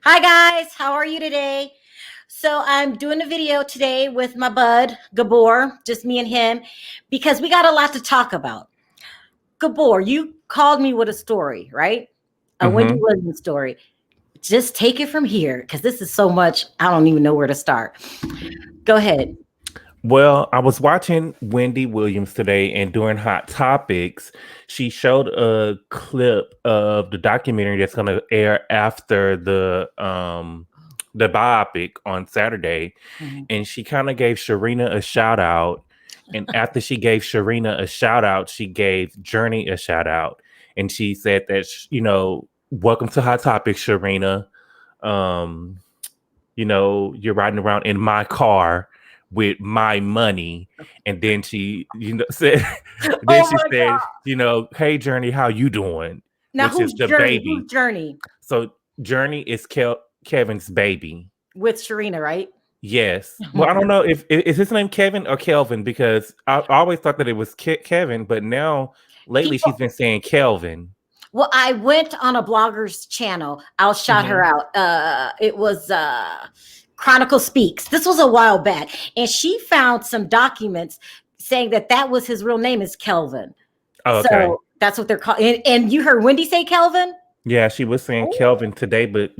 Hi guys, how are you today? So I'm doing a video today with my bud Gabor, just me and him, because we got a lot to talk about. Gabor, you called me with a story, right? A Wendy hmm Williams story. Just take it from here, because this is so much. I don't even know where to start. Go ahead. Well, I was watching Wendy Williams today, and during Hot Topics, she showed a clip of the documentary that's going to air after the biopic on Saturday, Mhm. and she kind of gave Sharina a shout out. And after she gave Sharina a shout out, she gave Journey a shout out, and she said that welcome to Hot Topics, Sharina. Um, you're riding around in my car with my money. And then she, said, then Oh she my said, God. hey Journey, how you doing? Now Which is who's the Journey? Who's baby. Journey? So Journey is Kevin's baby. With Sharina, right? Yes. Well, I don't know if is his name Kevin or Kelvin because I always thought that it was Kevin, but now lately she's People been saying Kelvin. Well, I went on a blogger's channel. I'll shout her hmm out. It was Chronicle Speaks. This was a while back, and she found some documents saying that that was his real name is Kelvin. Oh, okay. So that's what they're called. And you heard Wendy say Kelvin? Yeah, she was saying Oh, Kelvin today, but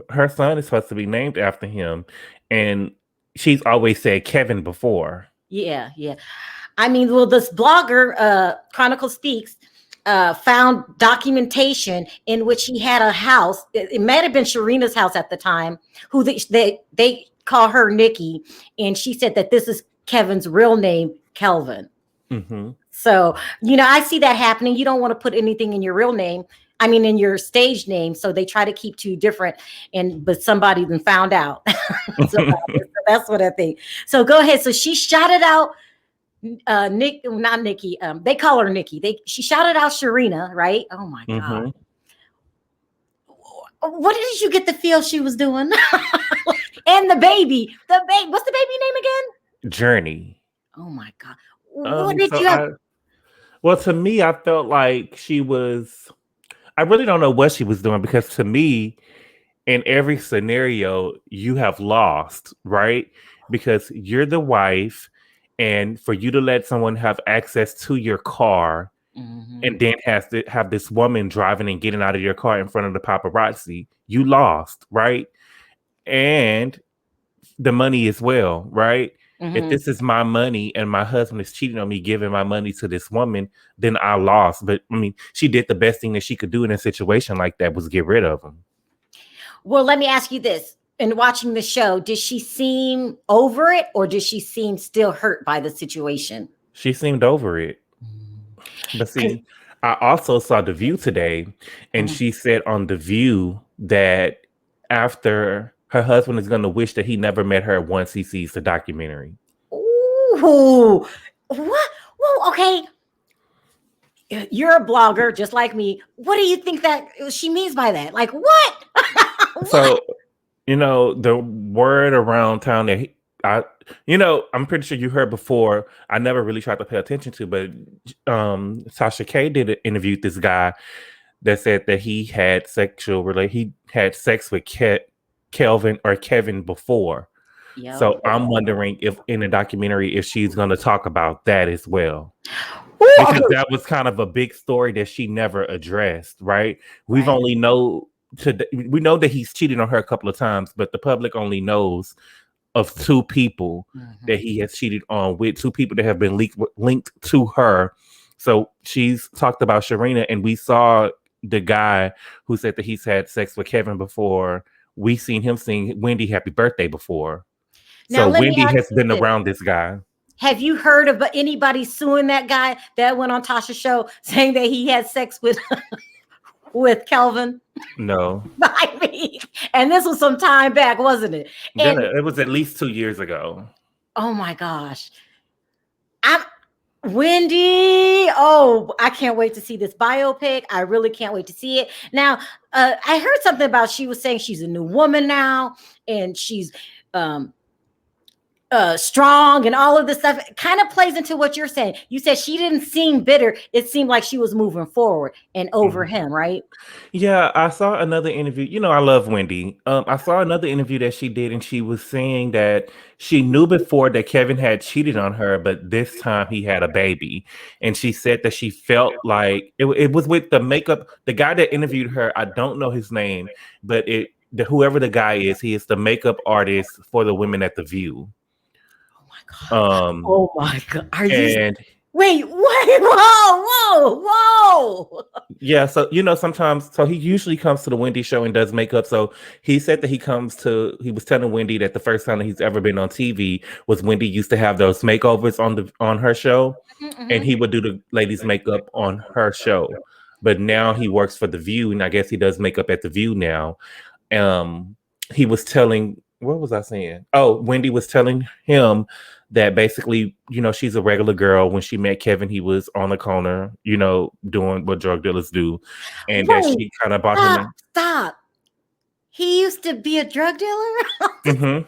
her son is supposed to be named after him, and she's always said Kevin before. yeah, yeah. I mean, well, this blogger, Chronicle Speaks, found documentation in which he had a house. It might have been Sharina's house at the time, who they call her Nikki, and she said that this is Kevin's real name, Kelvin. hmm So I see that happening. You don't want to put anything in your real name. I mean, in your stage name, so they try to keep two different. But somebody then found out. So that's what I think. So go ahead. So she shouted out Nick, not Nikki. They call her Nikki. She shouted out Sharina, right? Oh my God. hmm What did you get the feel she was doing? And the baby. The baby. What's the baby name again? Journey. Oh my God. What did So you have? to me, I felt like she was. I really don't know what she was doing because to me, in every scenario, you have lost, right? Because you're the wife, and for you to let someone have access to your car Mhm. and then has to have this woman driving and getting out of your car in front of the paparazzi, you lost, right? And the money as well, right? If Mhm. this is my money and my husband is cheating on me, giving my money to this woman, then I lost. But I mean, she did the best thing that she could do in a situation like that was get rid of him. Well, let me ask you this. In watching the show, did she seem over it or did she seem still hurt by the situation? She seemed over it. But Because see, I also saw The View today, and she said on The View that after her husband is going to wish that he never met her once he sees the documentary. ooh, what? Well, okay. You're a blogger just like me. What do you think that she means by that? Like what? What? So, the word around town that I'm pretty sure you heard before. I never really tried to pay attention to, but Sasha K interviewed this guy that said that he had sex with Kelvin or Kevin before. Yep. So I'm wondering if in the documentary if she's going to talk about that as well. Ooh, Because okay. that was kind of a big story that she never addressed, right? We've Right. only know we know that he's cheated on her a couple of times, but the public only knows of two people that Mhm. he has cheated on with, two people that have been linked to her. So she's talked about Sharina, and we saw the guy who said that he's had sex with Kevin before. We seen him sing Wendy Happy Birthday before. Now So let me Wendy ask has you been this. around this guy. Have you heard of anybody suing that guy that went on Tasha's show saying that he had sex with with Kelvin? No. I mean, and this was some time back, wasn't it? Then And it was at least 2 years ago. oh my gosh, I'm Wendy. Oh, I can't wait to see this biopic. I really can't wait to see it. Now, I heard something about she was saying she's a new woman now, and she's um strong and all of this stuff. It kind of plays into what you're saying. You said she didn't seem bitter. It seemed like she was moving forward and over him, right? Yeah, I saw another interview. You know, I love Wendy. I saw another interview that she did, and she was saying that she knew before that Kevin had cheated on her, but this time he had a baby. And she said that she felt like it was with the makeup. The guy that interviewed her, I don't know his name, but whoever the guy is, he is the makeup artist for the women at The View. Oh my God. Are you? And Wait, whoa. yeah, so sometimes he usually comes to the Wendy show and does makeup. So he said that he was telling Wendy that the first time that he's ever been on TV was Wendy used to have those makeovers on her show, and he would do the ladies' makeup on her show. But now he works for The View, and I guess he does makeup at The View now. He was telling, what was I saying? Oh, Wendy was telling him that basically, she's a regular girl. When she met Kevin, he was on the corner, doing what drug dealers do. And that she kind of bought him in. Stop. He used to be a drug dealer?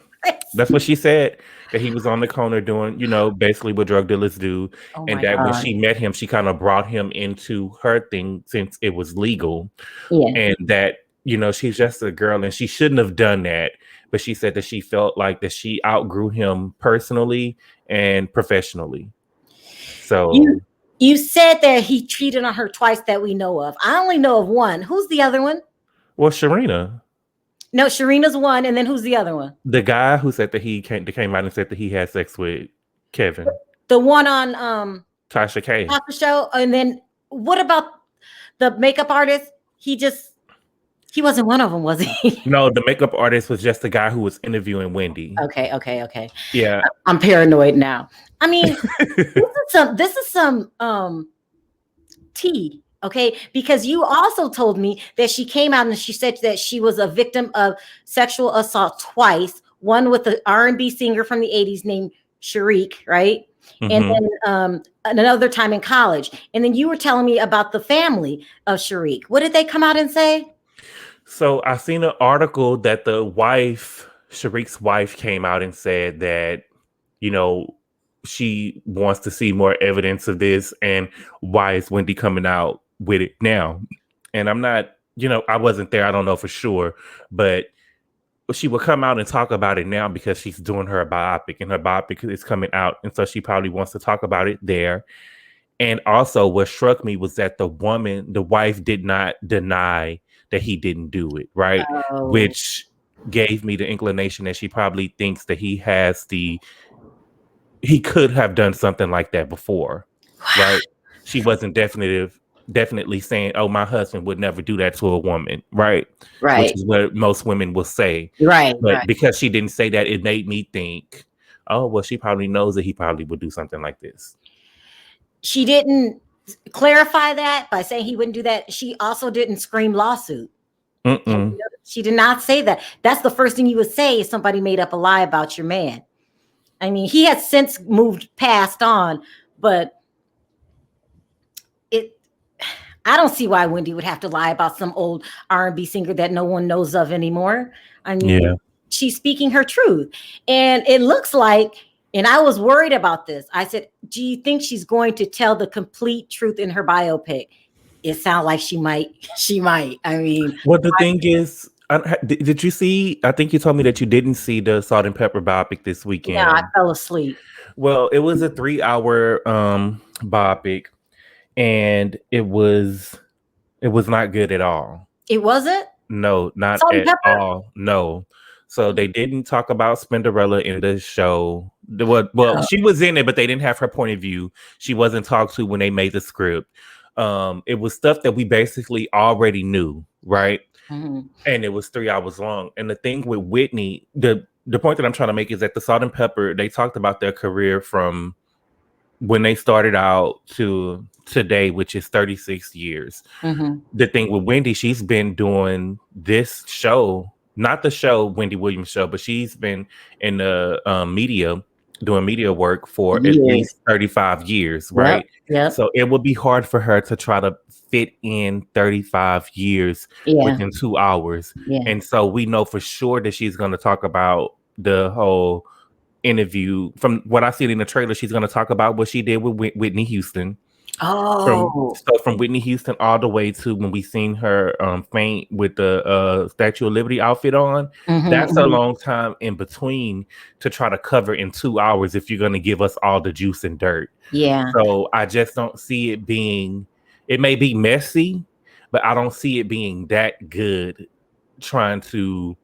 That's what she said, that he was on the corner doing, basically what drug dealers do. And that when she met him, she kind of brought him into her thing since it was legal. Yeah. And that, she's just a girl and she shouldn't have done that. But she said that she felt like that she outgrew him personally and professionally. So you said that he cheated on her twice that we know of. I only know of one. Who's the other one? Well, Sharina. No, Sharina's one, and then who's the other one? The guy who said that he came out and said that he had sex with Kevin. The one on Tasha K. Tasha show. And then what about the makeup artist? He wasn't one of them, was he? No, the makeup artist was just the guy who was interviewing Wendy. Okay. Yeah. I'm paranoid now. I mean, this is some tea, okay? Because you also told me that she came out and she said that she was a victim of sexual assault twice, one with an R&B singer from the 80s named Sherrick, right? And then another time in college. And then you were telling me about the family of Sherrick. What did they come out and say? So I seen an article that the wife, Sherrick's wife, came out and said that, she wants to see more evidence of this, and why is Wendy coming out with it now? And I'm not, I wasn't there. I don't know for sure, but she will come out and talk about it now because she's doing her biopic, and her biopic is coming out. And so she probably wants to talk about it there. And also what struck me was that the wife did not deny that he didn't do it, right? Oh. Which gave me the inclination that she probably thinks that he could have done something like that before, right? She wasn't definitely saying, oh, my husband would never do that to a woman, right? Which is what most women will say. Right. But because she didn't say that, it made me think, oh, well, she probably knows that he probably would do something like this. She didn't clarify that by saying he wouldn't do that. She also didn't scream lawsuit. She did not say that. That's the first thing you would say if somebody made up a lie about your man. I mean, he has since passed on, but I don't see why Wendy would have to lie about some old R&B singer that no one knows of anymore. I mean, she's speaking her truth. And it looks like, and I was worried about this. I said, do you think she's going to tell the complete truth in her biopic? It sounds like she might. She might. I mean. Well, the thing is, did you see, I think you told me that you didn't see the Salt and Pepper biopic this weekend. Yeah, I fell asleep. Well, it was a 3-hour biopic, and it was not good at all. It wasn't? No, not at all. No. So they didn't talk about Spinderella in the show. She was in it, but they didn't have her point of view. She wasn't talked to when they made the script. It was stuff that we basically already knew, right? Mm-hmm. And it was 3 hours long. And the thing with Whitney, the point that I'm trying to make is that the Salt and Pepper, they talked about their career from when they started out to today, which is 36 years. Mm-hmm. The thing with Wendy, she's been doing this show, not the show Wendy Williams show, but she's been in the media, doing media work for at least 35 years, right? Yeah. So it would be hard for her to try to fit in 35 years within 2 hours. Yeah. And so we know for sure that she's going to talk about the whole interview. From what I see in the trailer, she's going to talk about what she did with Whitney Houston. Oh, From Whitney Houston all the way to when we seen her faint with the Statue of Liberty outfit on. That's a long time in between to try to cover in 2 hours if you're going to give us all the juice and dirt. yeah. So I just don't see it being. It may be messy, but I don't see it being that good. Trying to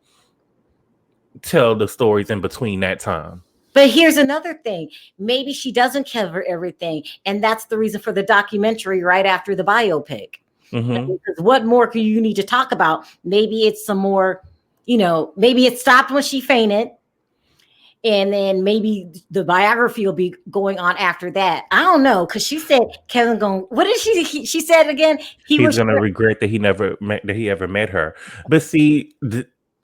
tell the stories in between that time. But here's another thing. Maybe she doesn't cover everything. And that's the reason for the documentary right after the biopic. Because what more do you need to talk about? Maybe it's some more, maybe it stopped when she fainted. And then maybe the biography will be going on after that. I don't know. Because she said Kevin what did she said again? He's going to regret that he ever met her. But see,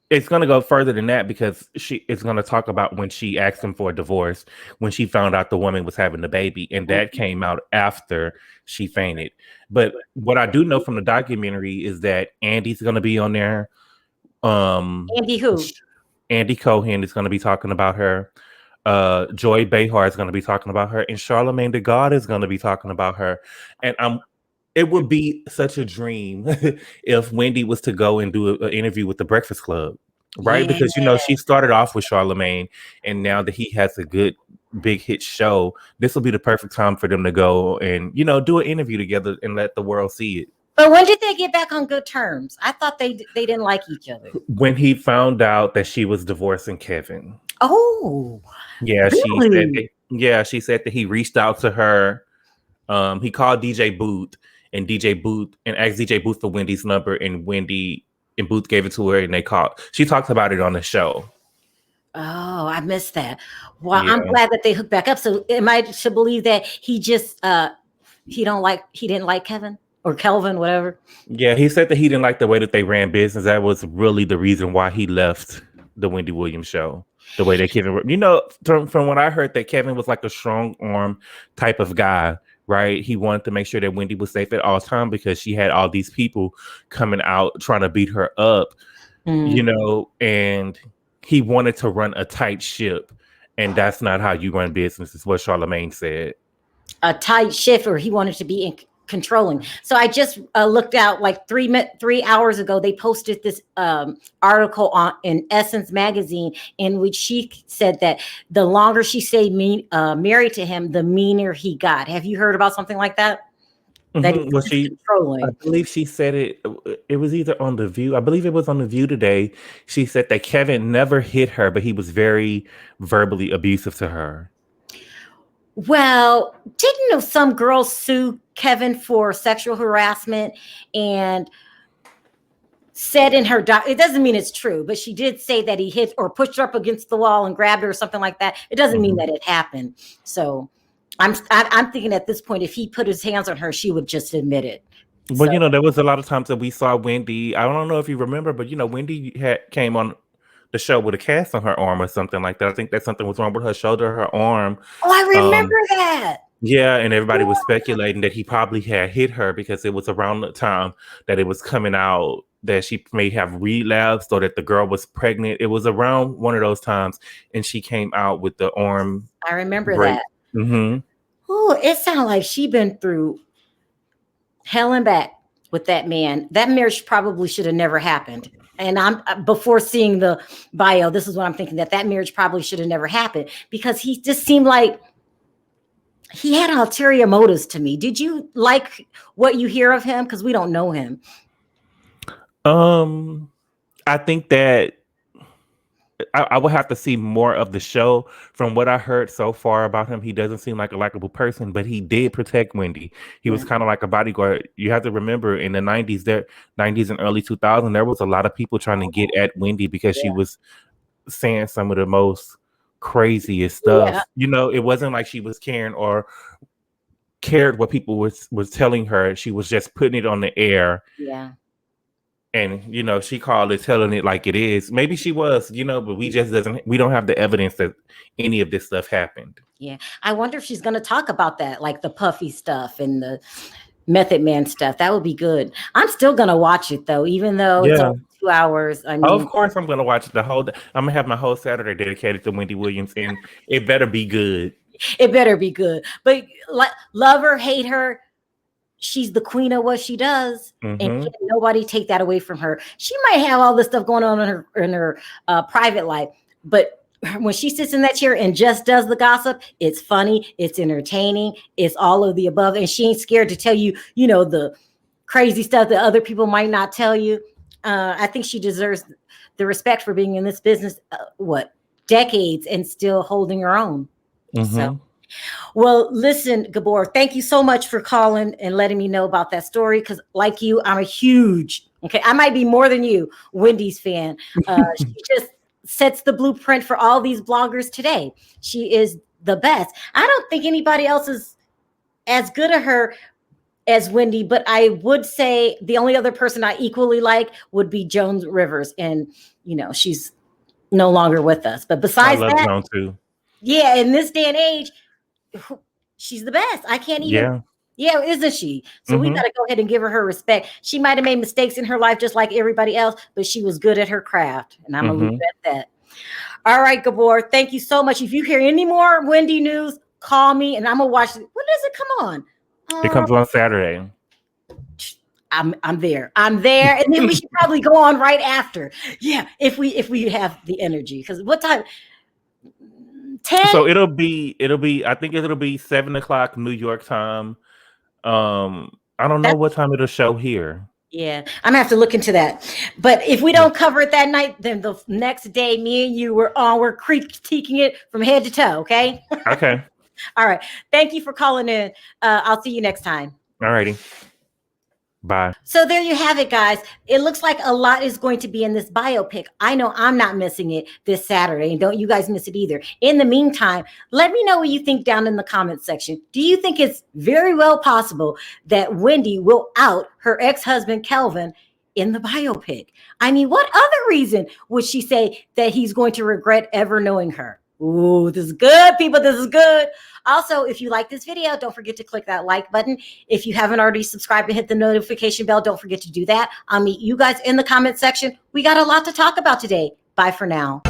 it's going to go further than that because it's going to talk about when she asked him for a divorce, when she found out the woman was having the baby, and that came out after she fainted. But what I do know from the documentary is that Andy's going to be on there. Andy who? Andy Cohen is going to be talking about her. Joy Behar is going to be talking about her, and Charlamagne tha God is going to be talking about her. And it would be such a dream if Wendy was to go and do an interview with the Breakfast Club, right? Yeah. Because, she started off with Charlamagne, and now that he has a good, big hit show, this will be the perfect time for them to go and, do an interview together and let the world see it. But when did they get back on good terms? I thought they didn't like each other. When he found out that she was divorcing Kevin. Oh, yeah. Really? She said that he reached out to her. He called DJ Booth. And asked DJ Booth for Wendy's number, and Wendy and Booth gave it to her, and they called. She talked about it on the show. Oh, I missed that. Well, yeah. I'm glad that they hooked back up. So am I to believe that he just he didn't like Kevin or Kelvin, whatever? Yeah, he said that he didn't like the way that they ran business. That was really the reason why he left the Wendy Williams show. The way that Kevin, from what I heard, that Kevin was like a strong arm type of guy. Right, he wanted to make sure that Wendy was safe at all times because she had all these people coming out trying to beat her up, and he wanted to run a tight ship, and that's not how you run business, is what Charlamagne said. A tight ship, or he wanted to be controlling. So I just looked out like 3 hours ago. They posted this article in Essence magazine in which she said that the longer she stayed married to him, the meaner he got. Have you heard about something like that? That he's controlling. I believe she said it. It was either on The View. I believe it was on The View today. She said that Kevin never hit her, but he was very verbally abusive to her. Well, didn't some girls sue Kevin for sexual harassment and said in her it doesn't mean it's true, but she did say that he hit or pushed her up against the wall and grabbed her or something like that. It doesn't mean that it happened. So I'm thinking at this point, if he put his hands on her, she would just admit it. Well, there was a lot of times that we saw Wendy. I don't know if you remember, but Wendy came on the show with a cast on her arm or something like that. I think that something was wrong with her shoulder, her arm. Oh, I remember that. Yeah, and everybody was speculating that he probably had hit her because it was around the time that it was coming out that she may have relapsed or that the girl was pregnant. It was around one of those times, and she came out with the arm. I remember that. Mm-hmm. Oh, it sounded like she'd been through hell and back with that man. That marriage probably should have never happened. And before seeing the bio, this is what I'm thinking, that marriage probably should have never happened because he just seemed like he had ulterior motives to me. Did you like what you hear of him? Because we don't know him. I think that I would have to see more of the show. From what I heard so far about him, he doesn't seem like a likable person, but he did protect Wendy. He was kind of like a bodyguard. You have to remember in the 90s and early 2000s, there was a lot of people trying to get at Wendy because she was saying some of the most craziest stuff. It wasn't like she was caring or cared what people was telling her. She was just putting it on the air. Yeah. And, she called it telling it like it is. Maybe she was, but we don't have the evidence that any of this stuff happened. Yeah. I wonder if she's going to talk about that, like the Puffy stuff and the Method Man stuff. That would be good. I'm still going to watch it though, even though it's only 2 hours. I Of mean, course, I'm gonna watch the whole. I'm gonna have my whole Saturday dedicated to Wendy Williams, and it better be good. it better be good. But love her, hate her, she's the queen of what she does, and can't nobody take that away from her. She might have all this stuff going on in her private life, but when she sits in that chair and just does the gossip, it's funny, it's entertaining, it's all of the above, and she ain't scared to tell you, the crazy stuff that other people might not tell you. I think she deserves the respect for being in this business, decades, and still holding her own. So, well, listen, Gabor, thank you so much for calling and letting me know about that story. Because like you, I'm a huge, I might be more than you, Wendy's fan. She just sets the blueprint for all these bloggers today. She is the best. I don't think anybody else is as good at her as Wendy, but I would say the only other person I equally like would be Joan Rivers. And, she's no longer with us. But besides I love that, Joan too. Yeah, in this day and age, she's the best. I can't even. Yeah, isn't she? So we got to go ahead and give her respect. She might have made mistakes in her life just like everybody else, but she was good at her craft. And I'm going to leave it at that. All right, Gabor, thank you so much. If you hear any more Wendy news, call me and I'm going to watch it. When does it come on? It comes on Saturday. I'm there. I'm there. And then we should probably go on right after. Yeah, if we have the energy. Because what time? 10? So it'll be. I think it'll be 7:00 New York time. I don't know what time it'll show here. Yeah, I'm gonna have to look into that. But if we don't cover it that night, then the next day, me and you we're critiquing it from head to toe. Okay. Okay. All right. Thank you for calling in. I'll see you next time. All righty. Bye. So there you have it, guys. It looks like a lot is going to be in this biopic. I know I'm not missing it this Saturday, and don't you guys miss it either. In the meantime, let me know what you think down in the comments section. Do you think it's very well possible that Wendy will out her ex-husband, Kelvin, in the biopic? I mean, what other reason would she say that he's going to regret ever knowing her? Ooh, this is good, people. This is good. Also, if you like this video, don't forget to click that like button. If you haven't already subscribed and hit the notification bell, don't forget to do that. I'll meet you guys in the comment section. We got a lot to talk about today. Bye for now.